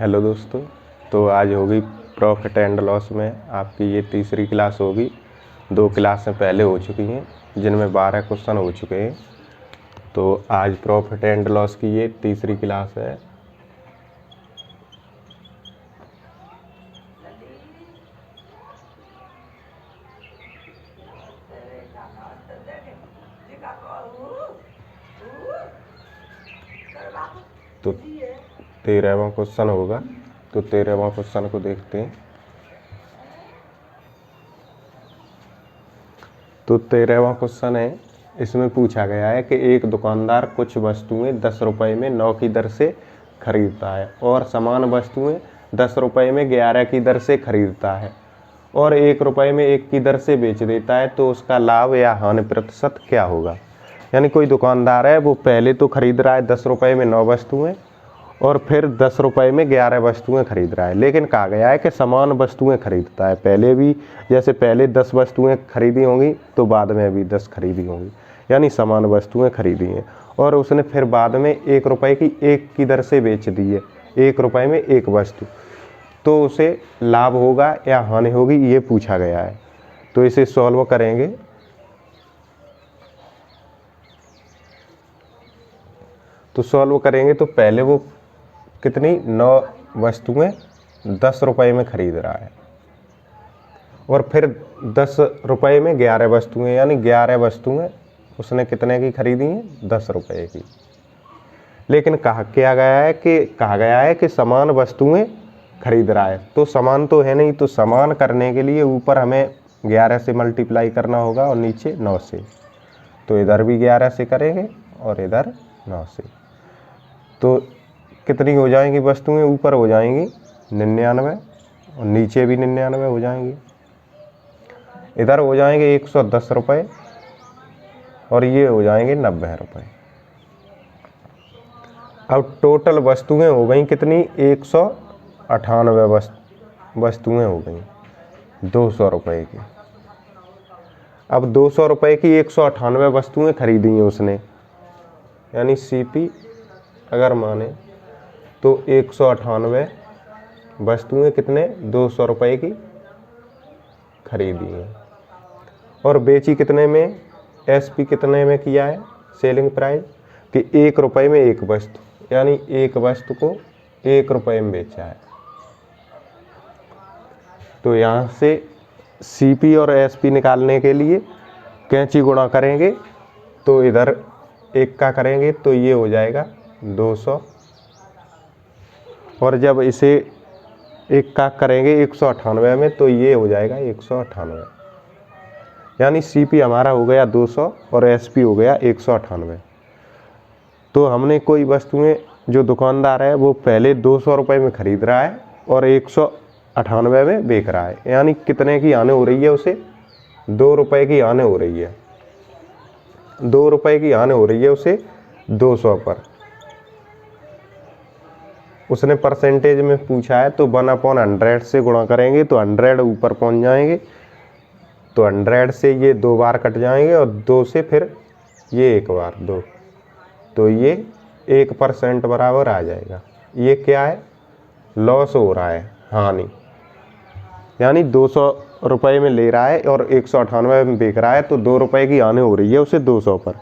Hello दोस्तों, तो आज होगी प्रॉफिट एंड लॉस में आपकी ये तीसरी क्लास होगी। 2 क्लासें पहले हो चुकी हैं जिनमें 12 क्वेश्चन हो चुके हैं। तो आज प्रॉफिट एंड लॉस की ये तीसरी क्लास है। तो 13वां क्वेश्चन होगा, तो 13वां क्वेश्चन को देखते हैं। तो 13वां क्वेश्चन है, इसमें पूछा गया है कि एक दुकानदार कुछ वस्तुएं 10 रुपये में 9 की दर से खरीदता है और समान वस्तुएं 10 रुपये में 11 की दर से खरीदता है और 1 रुपये में 1 की दर से बेच देता है, तो उसका लाभ या हानि प्रतिशत क्या होगा। यानी कोई दुकानदार है, वो पहले तो खरीद रहा है 10 रुपये में 9 वस्तुएं और फिर 10 रुपये में 11 वस्तुएं खरीद रहा है, लेकिन कहा गया है कि समान वस्तुएं खरीदता है। पहले भी जैसे पहले 10 वस्तुएं खरीदी होंगी तो बाद में भी 10 खरीदी होंगी, यानी समान वस्तुएं खरीदी हैं और उसने फिर बाद में 1 रुपये की 1 की दर से बेच दी है, 1 रुपये में 1 वस्तु, तो उसे लाभ होगा या हानि होगी, ये पूछा गया है। तो इसे सॉल्व करेंगे। तो सॉल्व करेंगे तो पहले वो कितनी 9 वस्तुएं 10 रुपये में खरीद रहा है और फिर 10 रुपये में 11 वस्तुएं, यानी 11 वस्तुएं उसने कितने की खरीदी हैं, 10 रुपये की। लेकिन कहा गया है कि समान वस्तुएं खरीद रहा है, तो समान तो है नहीं, तो समान करने के लिए ऊपर हमें 11 से मल्टीप्लाई करना होगा और नीचे 9 से। तो इधर भी 11 से करेंगे और इधर 9 से। तो कितनी हो जाएंगी वस्तुएं, ऊपर हो जाएंगी 99 और नीचे भी 99 हो जाएंगी। इधर हो जाएंगे 110 रुपये और ये हो जाएंगे 90 रुपये। अब टोटल वस्तुएं हो गई कितनी, 198 वस्तुएं हो गई 200 रुपये की। अब 200 रुपये की 198 वस्तुएं खरीदी हैं उसने, यानी सीपी अगर माने तो 198 वस्तुएं कितने 200 रुपये की खरीदी हैं और बेची कितने में, एसपी कितने में किया है, सेलिंग प्राइस, कि 1 रुपये में 1 वस्तु, यानी 1 वस्तु को 1 रुपये में बेचा है। तो यहाँ से सीपी और एसपी निकालने के लिए कैंची गुणा करेंगे, तो इधर 1 का करेंगे तो ये हो जाएगा 200 और जब इसे 1 का करेंगे 198 में तो ये हो जाएगा 198, यानी सीपी हमारा हो गया 200 और एसपी हो गया 198। तो हमने कोई वस्तुएं, जो दुकानदार है वो पहले 200 रुपये में खरीद रहा है और 198 में बेच रहा है, यानी कितने की हानि हो रही है उसे, 2 रुपये की हानि हो रही है। 2 रुपये की हानि हो रही है उसे 200 पर। उसने परसेंटेज में पूछा है तो 1/100 से गुणा करेंगे तो 100 ऊपर पहुंच जाएंगे, तो 100 से ये 2 बार कट जाएंगे और 2 से फिर ये 1 बार 2, तो ये 1% बराबर आ जाएगा। ये क्या है, लॉस हो रहा है, हानि, यानी 200 रुपये में ले रहा है और 198 में बेच रहा है, तो 2 रुपये की हानि हो रही है उसे 200 पर।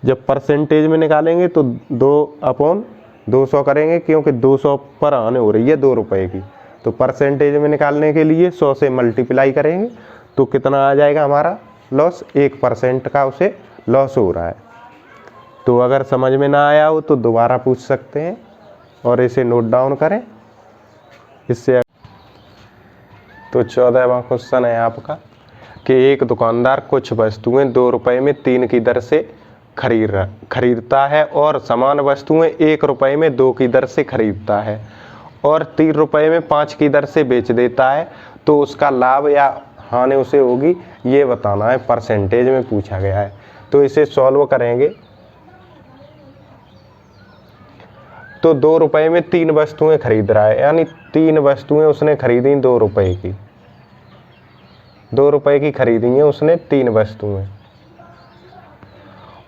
जब परसेंटेज में निकालेंगे तो 2/200 करेंगे, क्योंकि 200 पर हानि हो रही है 2 रुपये की। तो परसेंटेज में निकालने के लिए 100 से मल्टीप्लाई करेंगे तो कितना आ जाएगा हमारा लॉस, 1% का उसे लॉस हो रहा है। तो अगर समझ में ना आया हो तो दोबारा पूछ सकते हैं और इसे नोट डाउन करें। इससे तो 14वां क्वेश्चन है आपका कि एक दुकानदार कुछ वस्तुएं 2 रुपये में 3 की दर से खरीदता है और समान वस्तुएं 1 रुपये में 2 की दर से खरीदता है और 3 रुपये में 5 की दर से बेच देता है, तो उसका लाभ या हानि उसे होगी, ये बताना है। परसेंटेज में पूछा गया है, तो इसे सॉल्व करेंगे। तो 2 रुपये में 3 वस्तुएं खरीद रहा है, यानी 3 वस्तुएं उसने खरीदी 2 रुपये की, 2 रुपये की खरीदी है उसने 3 वस्तुएं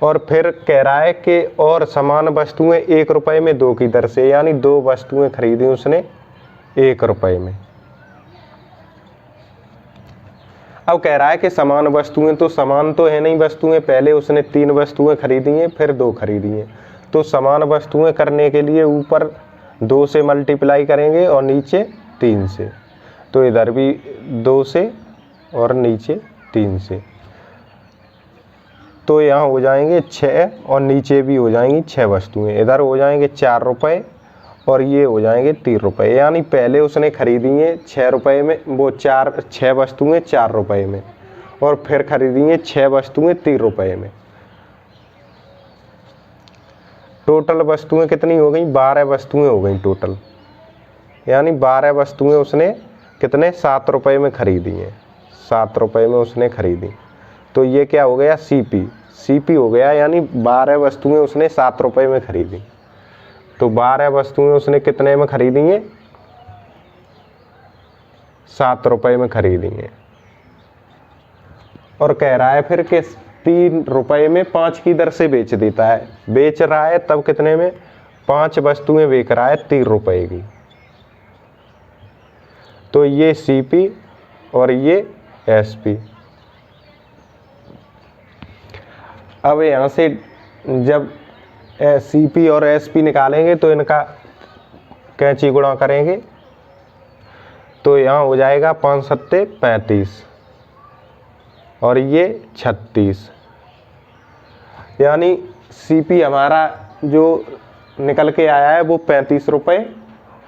और फिर कह रहा है कि और समान वस्तुएं 1 रुपये में 2 की दर से, यानी 2 वस्तुएं खरीदी उसने 1 रुपये में। अब कह रहा है कि समान वस्तुएं, तो समान तो है नहीं वस्तुएं, पहले उसने 3 वस्तुएं खरीदी हैं फिर 2 खरीदी हैं, तो समान वस्तुएं करने के लिए ऊपर 2 से मल्टीप्लाई करेंगे और नीचे 3 से, तो इधर भी 2 से और नीचे 3 से, तो यहाँ हो जाएंगे 6 और नीचे भी हो जाएंगी 6 वस्तुएं, इधर हो जाएंगे 4 रुपये और ये हो जाएंगे 3 रुपये। यानी पहले उसने खरीदी है 6 रुपये में, वो 6 वस्तुएं 4 रुपये में, और फिर खरीदी है 6 वस्तुएं 3 रुपये में। टोटल वस्तुएं कितनी हो गई? 12 वस्तुएं हो गई टोटल। यानी 12 वस्तुएं उसने कितने? 7 रुपये में खरीदी हैं, 7 रुपये में उसने खरीदी। तो ये क्या हो गया? सीपी हो गया। यानी 12 वस्तुएं उसने 7 रुपये में खरीदी। तो 12 वस्तुएं उसने कितने में खरीदी हैं? 7 रुपये में खरीदी हैं। और कह रहा है फिर कि 3 रुपये में 5 की दर से बेच देता है। बेच रहा है तब कितने में? 5 वस्तुएं बेच रहा है 3 रुपये की। तो ये सीपी और ये एसपी। अब यहाँ से जब सीपी और एसपी निकालेंगे तो इनका कैंची गुणा करेंगे, तो यहाँ हो जाएगा 5 सत्ते 35 और ये 36। यानी सीपी हमारा जो निकल के आया है वो 35 रुपये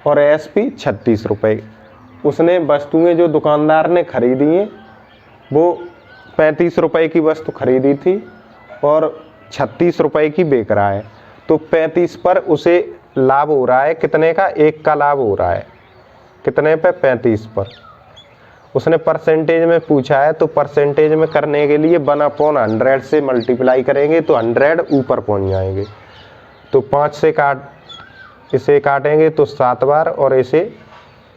और एसपी 36 रुपये। उसने वस्तुएं जो दुकानदार ने खरीदी हैं वो 35 रुपये की वस्तु खरीदी थी और 36 रुपये की बेच रहा है। तो 35 पर उसे लाभ हो रहा है कितने का? 1 का लाभ हो रहा है। कितने पे? 35 पर। उसने परसेंटेज में पूछा है, तो परसेंटेज में करने के लिए 1/100 से मल्टीप्लाई करेंगे तो 100 ऊपर पहुंच जाएंगे। तो 5 से इसे काटेंगे तो 7 बार और इसे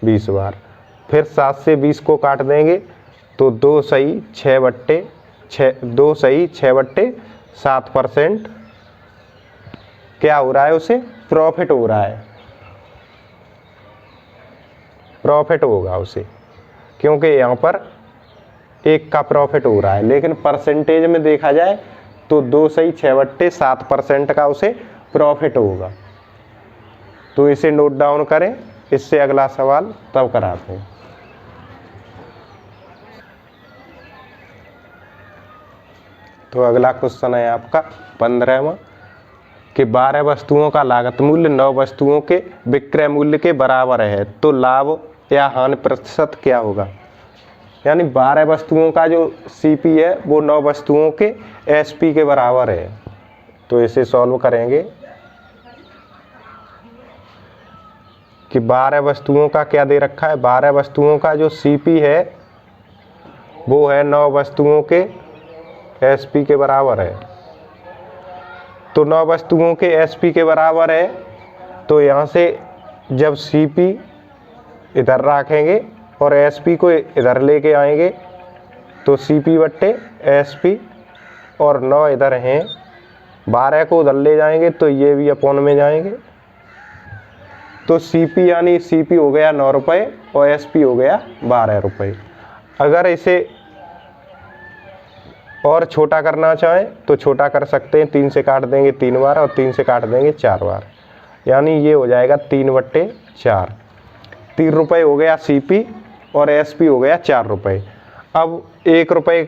20 बार। फिर 7 से 20 को काट देंगे तो 2 सही 6/7% क्या हो रहा है? उसे प्रॉफिट हो रहा है, प्रॉफिट होगा उसे, क्योंकि यहाँ पर 1 का प्रॉफिट हो रहा है। लेकिन परसेंटेज में देखा जाए तो 2 सही 6/7% का उसे प्रॉफिट होगा। तो इसे नोट डाउन करें, इससे अगला सवाल तब कराते हैं। तो अगला क्वेश्चन है आपका 15वां कि 12 वस्तुओं का लागत मूल्य 9 वस्तुओं के विक्रय मूल्य के बराबर है, तो लाभ या हानि प्रतिशत क्या होगा? यानी 12 वस्तुओं का जो सीपी है वो 9 वस्तुओं के एसपी के बराबर है। तो इसे सॉल्व करेंगे कि 12 वस्तुओं का क्या दे रखा है? 12 वस्तुओं का जो सीपी है वो है 9 वस्तुओं के एसपी के बराबर है। तो 9 वस्तुओं के एसपी के बराबर है, तो यहाँ से जब सीपी इधर रखेंगे और एसपी को इधर लेके आएंगे तो सीपी बट्टे एसपी, और 9 इधर हैं, 12 को उधर ले जाएंगे तो ये भी अपॉन में जाएंगे। तो सीपी यानी सीपी हो गया 9 रुपये और एसपी हो गया 12 रुपये। अगर इसे और छोटा करना चाहें तो छोटा कर सकते हैं, 3 से काट देंगे 3 बार और 3 से काट देंगे 4 बार। यानी ये हो जाएगा 3/4। 3 रुपये हो गया सीपी और एसपी हो गया 4 रुपये। अब 1 रुपये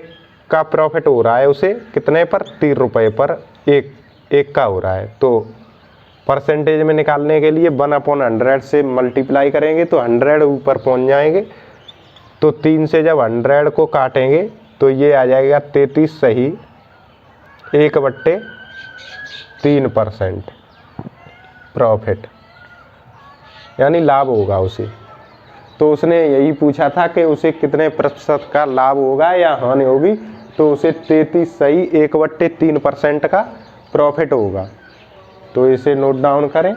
का प्रॉफिट हो रहा है उसे कितने पर? 3 रुपये पर 1 का हो रहा है। तो परसेंटेज में निकालने के लिए 1/100 से मल्टीप्लाई करेंगे तो 100 ऊपर पहुंच जाएंगे। तो 3 से जब 100 को काटेंगे तो ये आ जाएगा 33 सही 1/3% प्रॉफिट, यानी लाभ होगा उसे। तो उसने यही पूछा था कि उसे कितने प्रतिशत का लाभ होगा या हानि होगी, तो उसे 33 सही 1/3% का प्रॉफिट होगा। तो इसे नोट डाउन करें,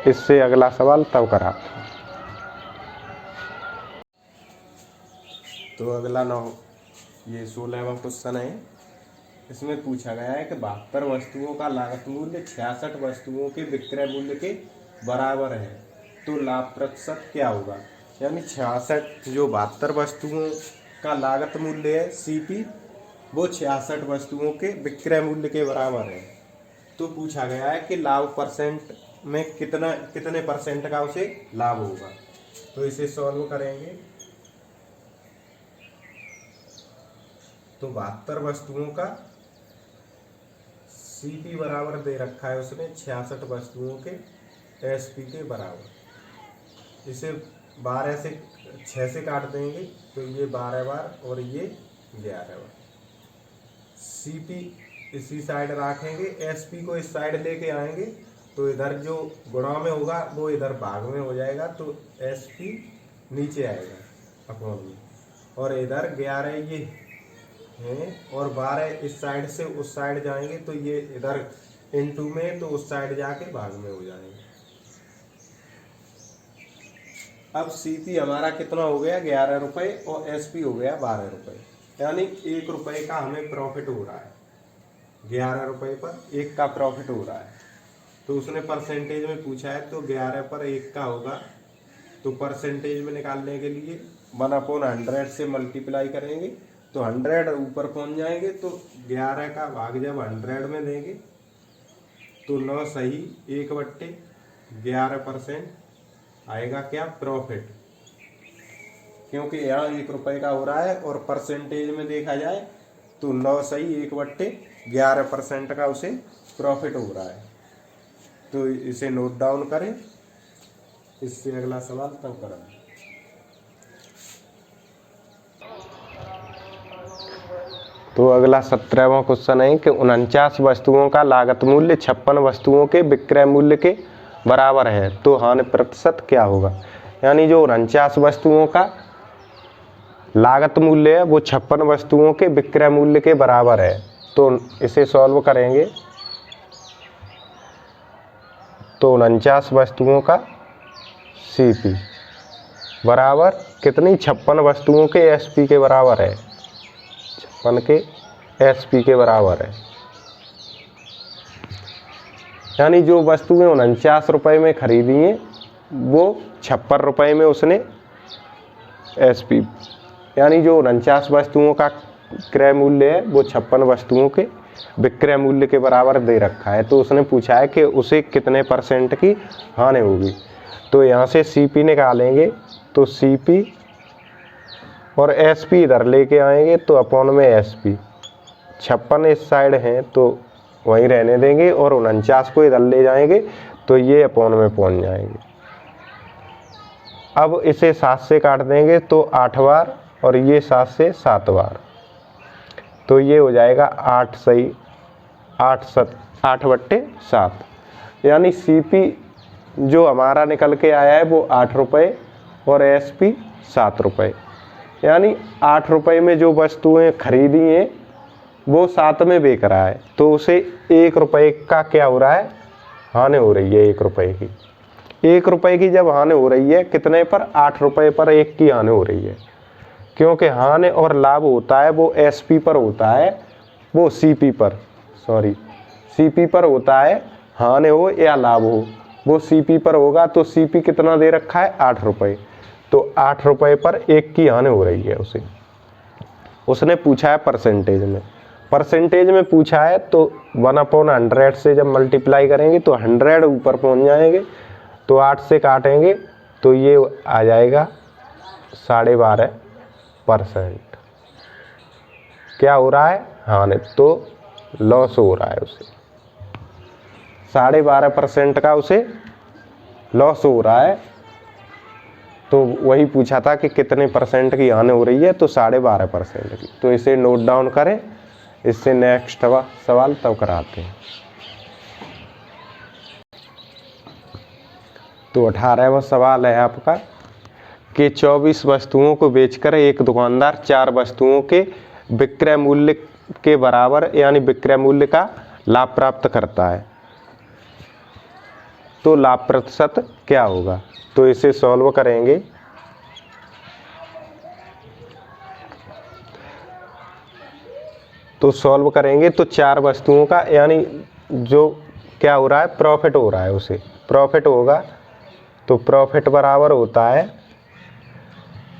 इससे अगला सवाल तब कराते हैं। तो अगला ये 16वां क्वेश्चन है। इसमें पूछा गया है कि 72 वस्तुओं का लागत मूल्य 66 वस्तुओं के विक्रय मूल्य के बराबर है, तो लाभ प्रतिशत क्या होगा, यानी 66 जो 72 वस्तुओं का लागत मूल्य है CP, वो 66 वस्तुओं के विक्रय मूल्य के बराबर है। तो पूछा गया है कि लाभ परसेंट में कितने परसेंट का उसे लाभ होगा। तो इसे सॉल्व करेंगे तो 72 वस्तुओं का CP बराबर दे रखा है उसने 66 वस्तुओं के SP के बराबर। इसे 12 से 6 से काट देंगे तो ये 12 बार और ये 11 बार। CP इसी साइड रखेंगे, SP को इस साइड लेके आएंगे तो इधर जो गुणा में होगा वो इधर भाग में हो जाएगा, तो SP नीचे आएगा अपॉन में, और इधर 11 ये हैं और 12 इस साइड से उस साइड जाएंगे तो ये इधर इनटू में, तो उस साइड जाके भाग में हो जाएंगे। अब CP हमारा कितना हो गया 11 रुपये और SP हो गया 12 रुपये, यानी 1 रुपये का हमें प्रॉफिट हो रहा है। 11 रुपये पर 1 का प्रॉफिट हो रहा है। तो उसने परसेंटेज में पूछा है तो 11 पर 1 का होगा, तो परसेंटेज में निकालने के लिए 1/100 से मल्टीप्लाई करेंगे तो 100 ऊपर पहुंच जाएंगे, तो 11 का भाग जब 100 में देंगे तो 9 सही 1/11% आएगा क्या प्रॉफिट, क्योंकि यहाँ 1 रुपये का हो रहा है और परसेंटेज में देखा जाए तो 9 सही 1/11% का उसे प्रॉफिट हो रहा है। तो इसे नोट डाउन करें, इससे अगला सवाल तब करें। तो अगला 17वां क्वेश्चन है कि 49 वस्तुओं का लागत मूल्य 56 वस्तुओं के विक्रय मूल्य के बराबर है, तो हानि प्रतिशत क्या होगा। यानी जो 49 वस्तुओं का लागत मूल्य है वो 56 वस्तुओं के विक्रय मूल्य के बराबर है। तो इसे सॉल्व करेंगे तो 49 वस्तुओं का CP बराबर कितनी 56 वस्तुओं के SP के बराबर है, 56 के SP के बराबर है। यानी जो वस्तुएं 49 रुपये में खरीदी हैं वो 56 रुपये में उसने SP, यानी जो 49 वस्तुओं का क्रय मूल्य है वो 56 वस्तुओं के विक्रय मूल्य के बराबर दे रखा है। तो उसने पूछा है कि उसे कितने परसेंट की हानि होगी। तो यहाँ से CP निकालेंगे तो CP और SP इधर लेके आएंगे तो अपॉन में SP, 56 इस साइड हैं तो वहीं रहने देंगे और 49 को इधर ले जाएंगे तो ये अपॉन में पहुँच जाएंगे। अब इसे 7 से काट देंगे तो 8 बार और ये 7 से 7 बार, तो ये हो जाएगा 8 सही 8/7, यानी CP जो हमारा निकल के आया है वो 8 रुपये और SP 7 रुपये। यानी 8 रुपये में जो वस्तुएं खरीदी हैं वो 7 में बेच रहा है, तो उसे 1 रुपये का क्या हो रहा है, हानि हो रही है 1 रुपये की। 1 रुपये की जब हानि हो रही है कितने पर, 8 रुपये पर 1 की हानि हो रही है, क्योंकि हानि और लाभ होता है वो SP पर होता है, वो CP पर होता है। हानि हो या लाभ हो वो CP पर होगा, तो CP कितना दे रखा है 8 रुपये, तो 8 रुपये पर 1 की हानि हो रही है उसे। उसने पूछा है परसेंटेज में पूछा है तो 1/100 से जब मल्टीप्लाई करेंगे तो 100 ऊपर पहुंच जाएंगे, तो 8 से काटेंगे तो ये आ जाएगा 12.5%। क्या हो रहा है, हानि, तो लॉस हो रहा है उसे, 12.5% का उसे लॉस हो रहा है। तो वही पूछा था कि कितने परसेंट की हानि हो रही है, तो 12.5% की। तो इसे नोट डाउन करें, इससे नेक्स्ट सवाल तब कराते हैं। तो 18वां सवाल है आपका कि 24 वस्तुओं को बेचकर एक दुकानदार 4 वस्तुओं के विक्रय मूल्य के बराबर यानी विक्रय मूल्य का लाभ प्राप्त करता है, तो लाभ प्रतिशत क्या होगा। तो इसे सॉल्व करेंगे तो 4 वस्तुओं का, यानी जो क्या हो रहा है, प्रॉफिट हो रहा है, उसे प्रॉफिट होगा तो प्रॉफिट बराबर होता है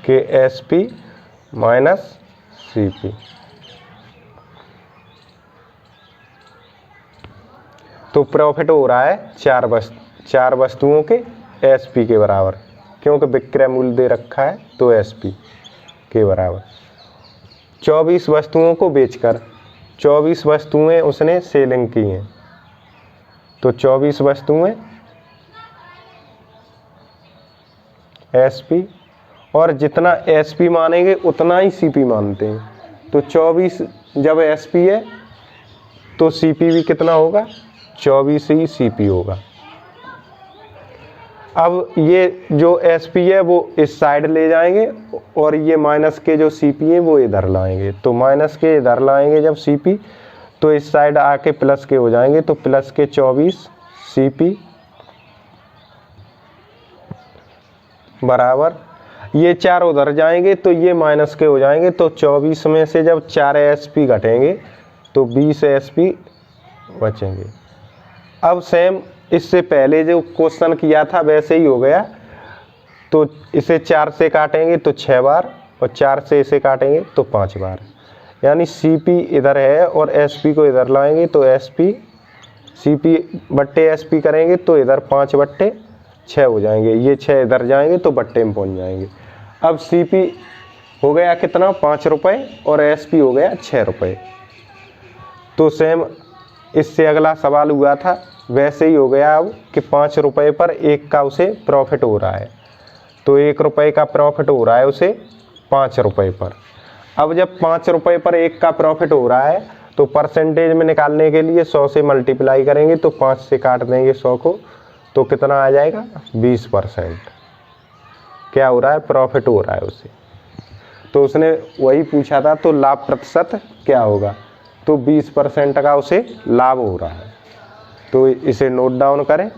KSP माइनस CP। तो प्रॉफिट हो रहा है चार वस्तुओं के SP के बराबर, क्योंकि विक्रय मूल्य दे रखा है तो SP के बराबर। 24 वस्तुओं को बेचकर 24 वस्तुएं उसने सेलिंग की हैं, तो 24 वस्तुएं SP, और जितना SP मानेंगे उतना ही CP मानते हैं। तो 24 जब SP है तो CP भी कितना होगा, 24 ही CP होगा। अब ये जो SP है वो इस साइड ले जाएंगे और ये माइनस के जो CP है वो इधर लाएंगे। तो माइनस के इधर लाएंगे जब CP, तो इस साइड आके प्लस के हो जाएंगे, तो प्लस के 24 CP बराबर, ये 4 उधर जाएंगे तो ये माइनस के हो जाएंगे। तो 24 में से जब 4 SP घटेंगे तो 20 SP बचेंगे। अब सेम इससे पहले जो क्वेश्चन किया था वैसे ही हो गया। तो इसे 4 से काटेंगे तो 6 बार, और 4 से इसे काटेंगे तो 5 बार, यानी CP इधर है और SP को इधर लाएंगे तो CP बट्टे SP करेंगे तो इधर 5/6 हो जाएंगे। ये 6 इधर जाएंगे तो बट्टे में पहुंच जाएंगे। अब CP हो गया कितना, 5 रुपये, और SP हो गया 6 रुपये। तो सेम इससे अगला सवाल हुआ था वैसे ही हो गया अब कि 5 रुपये पर 1 का उसे प्रॉफिट हो रहा है, तो 1 रुपये का प्रॉफिट हो रहा है उसे 5 रुपये पर। अब जब 5 रुपये पर 1 का प्रॉफिट हो रहा है तो परसेंटेज में निकालने के लिए 100 से मल्टीप्लाई करेंगे, तो 5 से काट देंगे 100 को, तो कितना आ जाएगा, 20%। क्या हो रहा है, प्रॉफिट हो रहा है उसे। तो उसने वही पूछा था, तो लाभ प्रतिशत क्या होगा, तो 20% का उसे लाभ हो रहा है। तो इसे नोट डाउन करें।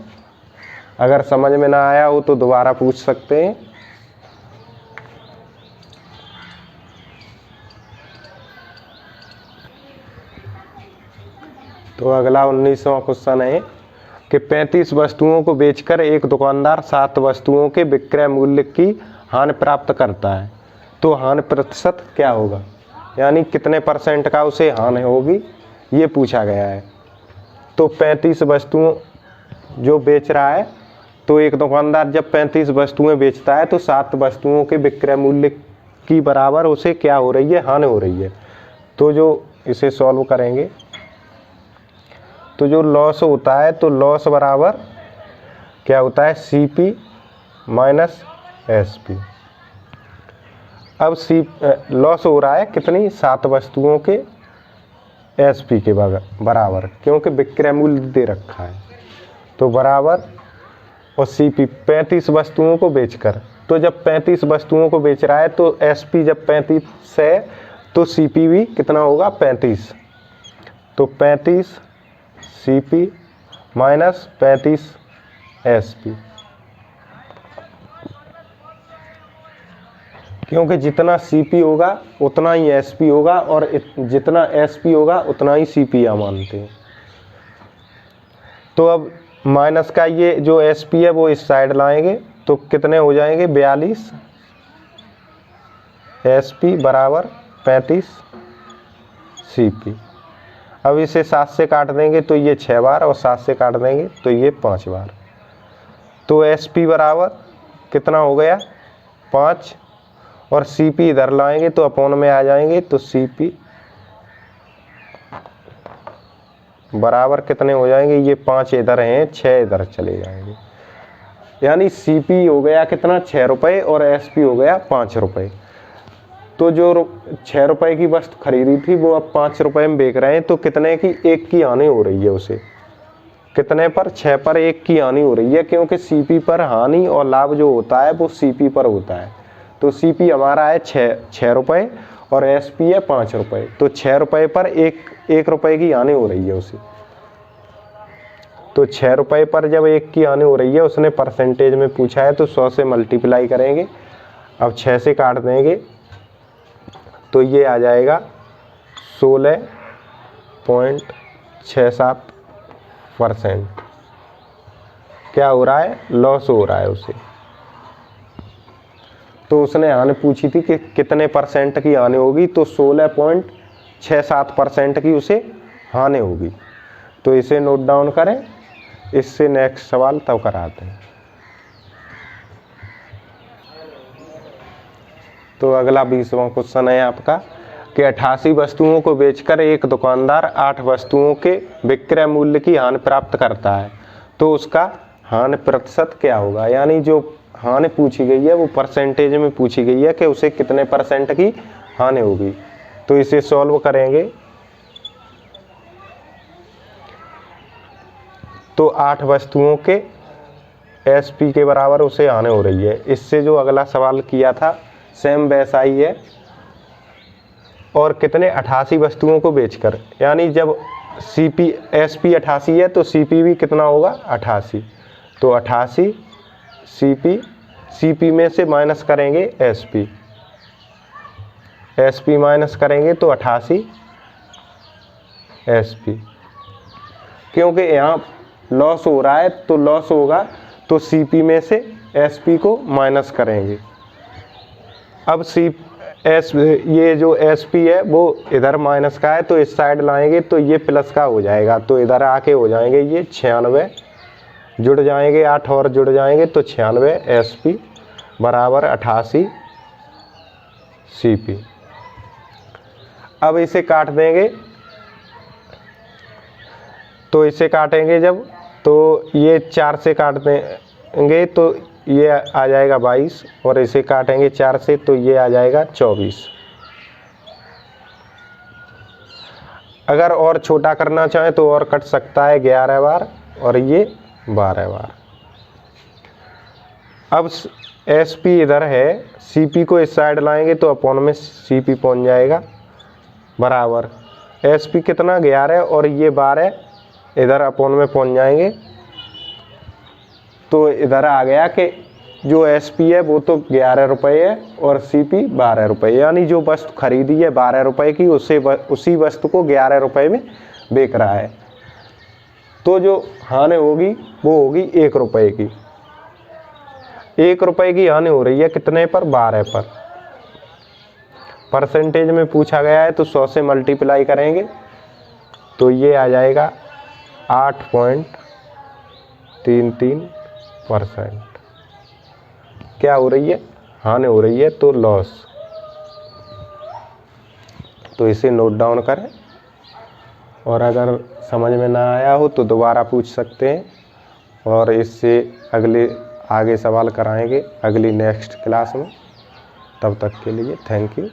अगर समझ में ना आया हो तो दोबारा पूछ सकते हैं। तो अगला 19वां क्वेश्चन है कि 35 वस्तुओं को बेचकर एक दुकानदार 7 वस्तुओं के विक्रय मूल्य की हानि प्राप्त करता है, तो हानि प्रतिशत क्या होगा, यानी कितने % का उसे हानि होगी, ये पूछा गया है। तो 35 वस्तुओं जो बेच रहा है, तो एक दुकानदार जब 35 वस्तुएं बेचता है तो 7 वस्तुओं के विक्रय मूल्य की बराबर उसे क्या हो रही है, हानि हो रही है। तो जो इसे सॉल्व करेंगे तो जो लॉस होता है, तो लॉस बराबर क्या होता है, CP माइनस SP। अब लॉस हो रहा है कितनी, 7 वस्तुओं के SP के बराबर, क्योंकि विक्रय मूल्य दे रखा है, तो बराबर, और CP 35 वस्तुओं को बेचकर। तो जब 35 वस्तुओं को बेच रहा है तो SP जब 35 है तो CP भी कितना होगा, 35। तो 35 CP माइनस 35 SP, क्योंकि जितना CP होगा उतना ही SP होगा, और जितना SP होगा उतना ही CP मानते हैं। तो अब माइनस का ये जो SP है वो इस साइड लाएंगे, तो कितने हो जाएंगे, 42 SP बराबर 35 CP। अब इसे 7 से काट देंगे तो ये 6 बार, और 7 से काट देंगे तो ये 5 बार। तो SP बराबर कितना हो गया, 5, और CP इधर लाएंगे तो अपॉन में आ जाएंगे, तो CP बराबर कितने हो जाएंगे, ये 5 इधर हैं, 6 इधर चले जाएंगे, यानी CP हो गया कितना, 6 रुपये, और SP हो गया 5 रुपये। तो जो 6 रुपये की वस्तु खरीदी थी वो अब 5 रुपये में बेच रहे हैं, तो कितने की, 1 की हानि हो रही है उसे, कितने पर, 6 पर 1 की हानि हो रही है, क्योंकि CP पर हानि और लाभ जो होता है वो CP पर होता है। तो CP हमारा है 6 रुपये, और SP है 5 रुपये, तो 6 रुपये पर 1 रुपये की हानि हो रही है उसे। तो 6 रुपये पर जब 1 की हानि हो रही है, उसने परसेंटेज में पूछा है, तो 100 से मल्टीप्लाई करेंगे। अब 6 से काट देंगे तो ये आ जाएगा 16.67%। क्या हो रहा है, लॉस हो रहा है उसे। तो उसने हानि पूछी थी कि कितने % की हानि होगी, तो 16.67% की उसे हानि होगी। तो इसे नोट डाउन करें, इससे नेक्स्ट सवाल तब कराते हैं। तो अगला 20वां क्वेश्चन है आपका कि 88 वस्तुओं को बेचकर एक दुकानदार 8 वस्तुओं के विक्रय मूल्य की हानि प्राप्त करता है, तो उसका हानि प्रतिशत क्या होगा। यानी जो हानि पूछी गई है वो परसेंटेज में पूछी गई है कि उसे कितने % की हानि होगी। तो इसे सॉल्व करेंगे तो 8 वस्तुओं के SP के बराबर उसे हानि हो रही है। इससे जो अगला सवाल किया था सेम वैसा ही है, और कितने 88 वस्तुओं को बेचकर, यानी जब SP 88 है तो CP भी कितना होगा 88। तो 88 CP में से माइनस करेंगे SP माइनस करेंगे तो 88 SP। क्योंकि यहाँ लॉस हो रहा है तो लॉस होगा, तो CP में से SP को माइनस करेंगे। अब ये जो SP है वो इधर माइनस का है, तो इस साइड लाएंगे तो ये प्लस का हो जाएगा, तो इधर आके हो जाएंगे ये 96, जुड़ जाएंगे 8 और जुड़ जाएंगे तो 96 SP बराबर 88 CP। अब इसे काट देंगे, तो इसे काटेंगे जब, तो ये 4 से काट देंगे तो ये आ जाएगा 22, और इसे काटेंगे 4 से तो ये आ जाएगा 24। अगर और छोटा करना चाहें तो और कट सकता है 11 बार, और ये 12 बार। अब SP इधर है, CP को इस साइड लाएंगे तो अपॉन में CP पहुंच जाएगा बराबर SP कितना 11, और ये 12 इधर अपॉन में पहुंच जाएंगे। तो इधर आ गया कि जो SP है वो तो 11 रुपये है और CP 12 रुपये, यानी जो वस्तु खरीदी है 12 रुपये की उसी वस्तु को 11 रुपये में बेच रहा है। तो जो हानि होगी वो होगी 1 रुपये की। 1 रुपये की हानि हो रही है कितने पर 12 पर। परसेंटेज में पूछा गया है तो 100 से मल्टीप्लाई करेंगे तो ये आ जाएगा 8.33%। क्या हो रही है हानि हो रही है, तो लॉस। तो इसे नोट डाउन करें, और अगर समझ में ना आया हो तो दोबारा पूछ सकते हैं, और इससे आगे सवाल कराएंगे अगली नेक्स्ट क्लास में। तब तक के लिए थैंक यू।